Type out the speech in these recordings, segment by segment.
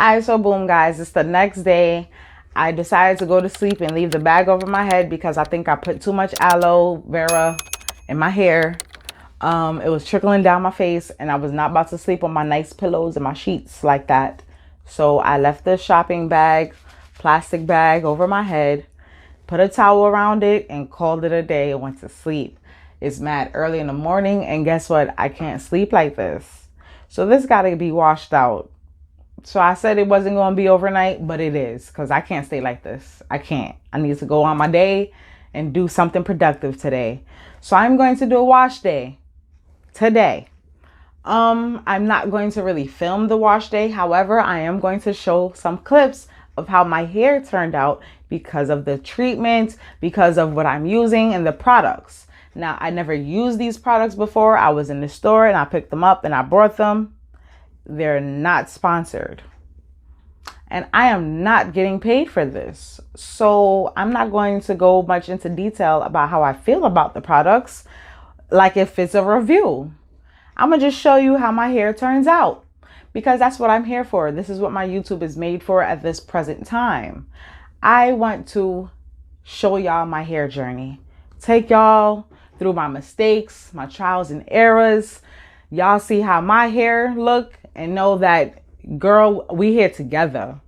Alright, so boom, guys, it's the next day. I decided to go to sleep and leave the bag over my head because I think I put too much aloe vera in my hair. It was trickling down my face and I was not about to sleep on my nice pillows and my sheets like that. So I left the shopping bag, plastic bag over my head, put a towel around it and called it a day and went to sleep. It's mad early in the morning and guess what? I can't sleep like this. So this got to be washed out. So I said it wasn't going to be overnight, but it is because I can't stay like this. I can't. I need to go on my day and do something productive today. So I'm going to do a wash day today. I'm not going to really film the wash day. However, I am going to show some clips of how my hair turned out because of the treatment, because of what I'm using and the products. Now, I never used these products before. I was in the store and I picked them up and I brought them. They're not sponsored. And I am not getting paid for this. So I'm not going to go much into detail about how I feel about the products, like if it's a review. I'm going to just show you how my hair turns out because that's what I'm here for. This is what my YouTube is made for at this present time. I want to show y'all my hair journey. Take y'all through my mistakes, my trials and errors. Y'all see how my hair look and know that, girl, we here together.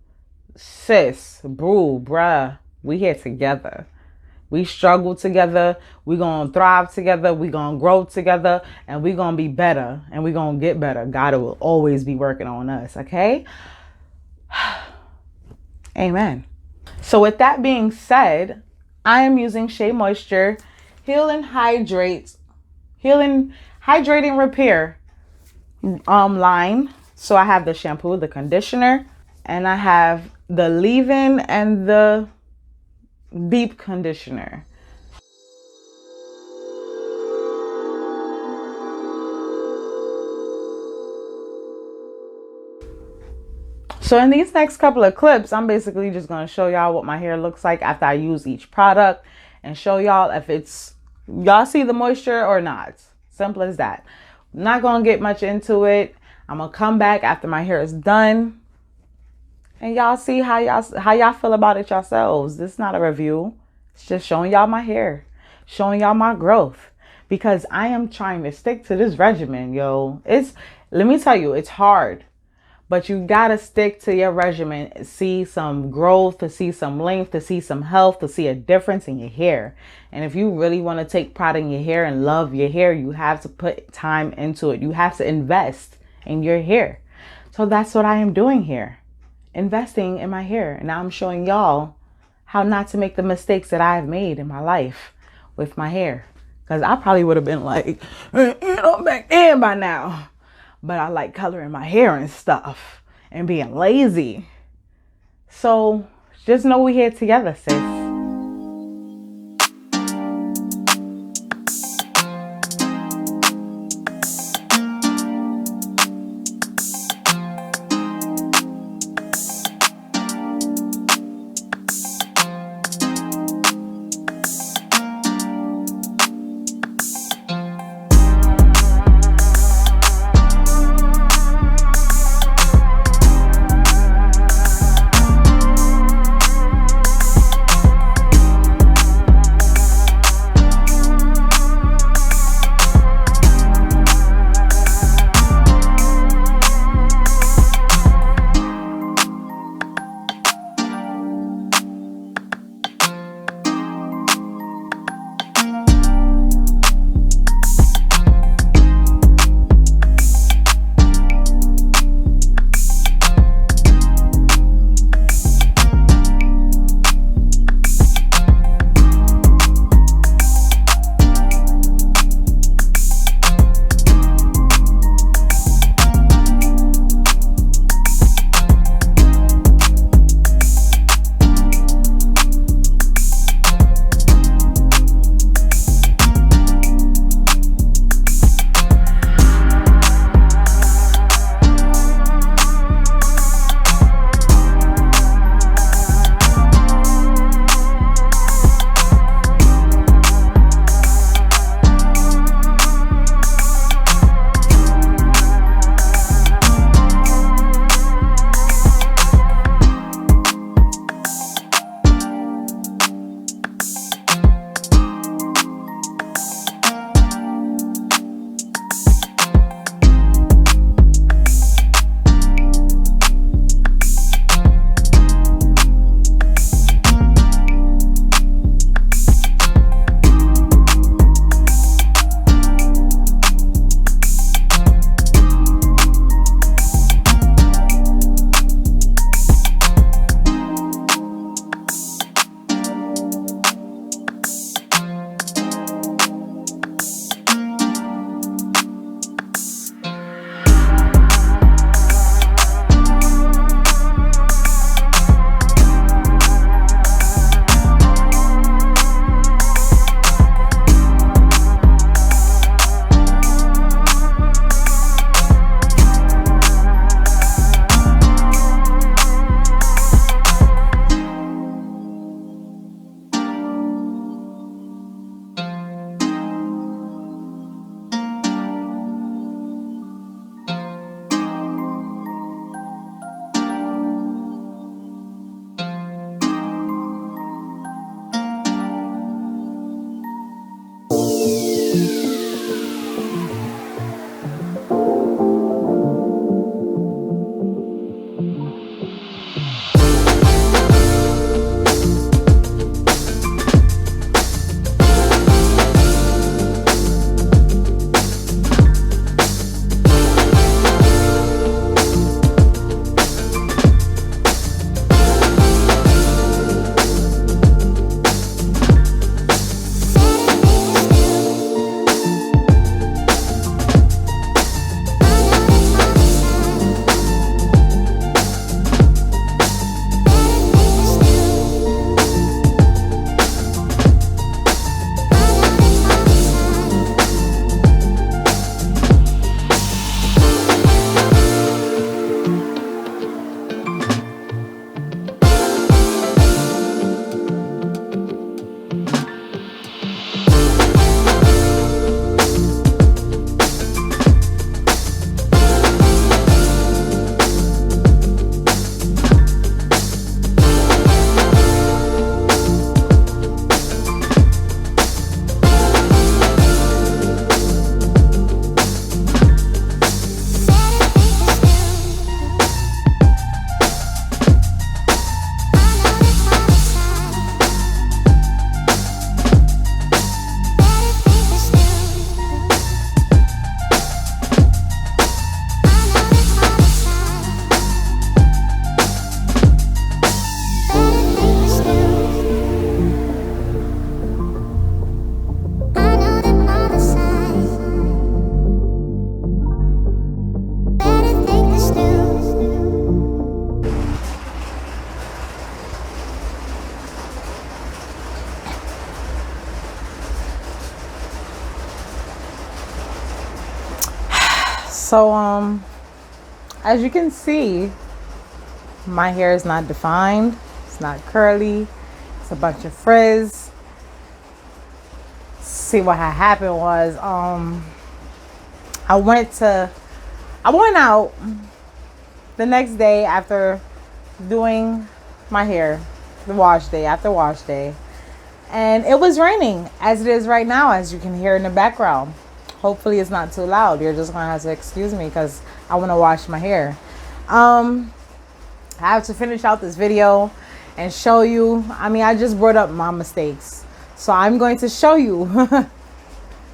Sis, boo, bruh, we here together. We struggle together. We gonna thrive together. We gonna grow together. And we gonna be better. And we gonna get better. God will always be working on us, okay? Amen. So with that being said, I am using Shea Moisture Hydrating Repair line. So I have the shampoo, the conditioner, and I have the leave-in and the deep conditioner. So in these next couple of clips, I'm basically just going to show y'all what my hair looks like after I use each product and show y'all if y'all see the moisture or not. Simple as that. I'm not going to get much into it. I'm going to come back after my hair is done and y'all see how y'all feel about it yourselves. This is not a review. It's just showing y'all my hair, showing y'all my growth because I am trying to stick to this regimen, yo. Let me tell you, it's hard. But you gotta stick to your regimen, see some growth, to see some length, to see some health, to see a difference in your hair. And if you really want to take pride in your hair and love your hair, you have to put time into it. You have to invest in your hair. So that's what I am doing here, investing in my hair. And now I'm showing y'all how not to make the mistakes that I've made in my life with my hair. Because I probably would have been like, back then by now. But I like coloring my hair and stuff and being lazy. So just know we here together, sis. So as you can see, my hair is not defined, it's not curly, it's a bunch of frizz. See, what had happened was I went out the next day after doing my hair, the wash day, after wash day, and it was raining as it is right now, as you can hear in the background. Hopefully it's not too loud. You're just gonna have to excuse me because I want to wash my hair. I have to finish out this video and show you. I mean, I just brought up my mistakes, so I'm going to show you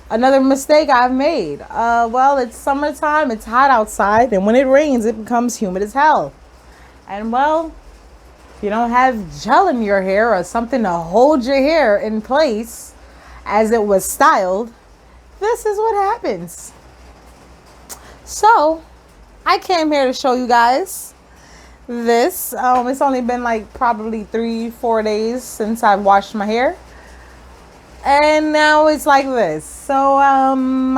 another mistake I've made. Well, it's summertime, it's hot outside, and when it rains, it becomes humid as hell. And well, if you don't have gel in your hair or something to hold your hair in place as it was styled, this is what happens. So I came here to show you guys this. It's only been like probably 3-4 days since I've washed my hair, and now it's like this. So I'm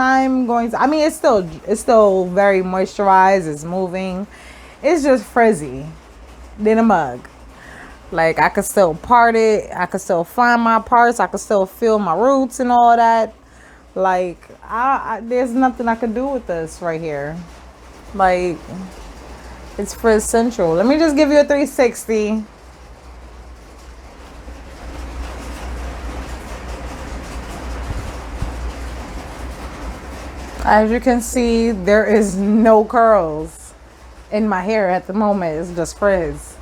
going to, I mean, it's still very moisturized, it's moving, it's just frizzy in a mug. Like, I could still part it, I could still find my parts, I could still feel my roots and all that. Like, there's nothing I can do with this right here. Like, it's frizz central. Let me just give you a 360. As you can see, there is no curls in my hair at the moment. It's just frizz.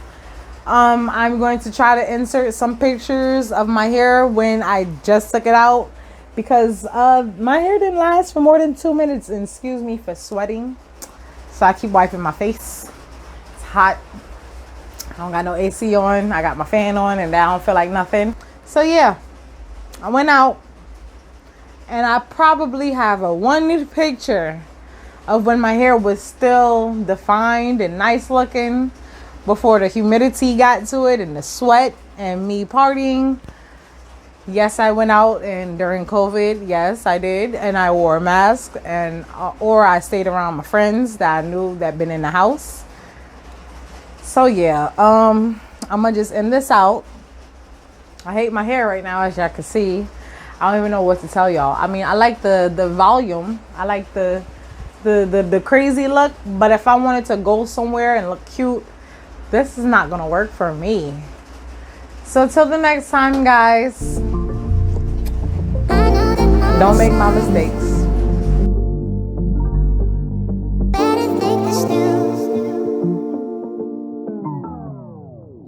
I'm going to try to insert some pictures of my hair when I just took it out, because my hair didn't last for more than 2 minutes, and excuse me for sweating, so I keep wiping my face. It's hot. I don't got no AC on, I got my fan on, and I don't feel like nothing. So yeah, I went out, and I probably have a one picture of when my hair was still defined and nice looking before the humidity got to it and the sweat and me partying. Yes, I went out, and during COVID, yes, I did, and I wore a mask, and or I stayed around my friends that I knew that been in the house. So yeah, I'm gonna just end this out. I hate my hair right now, as y'all can see. I don't even know what to tell y'all. I mean, I like the volume, I like the crazy look, but if I wanted to go somewhere and look cute, this is not gonna work for me. So till the next time, guys, don't make my mistakes.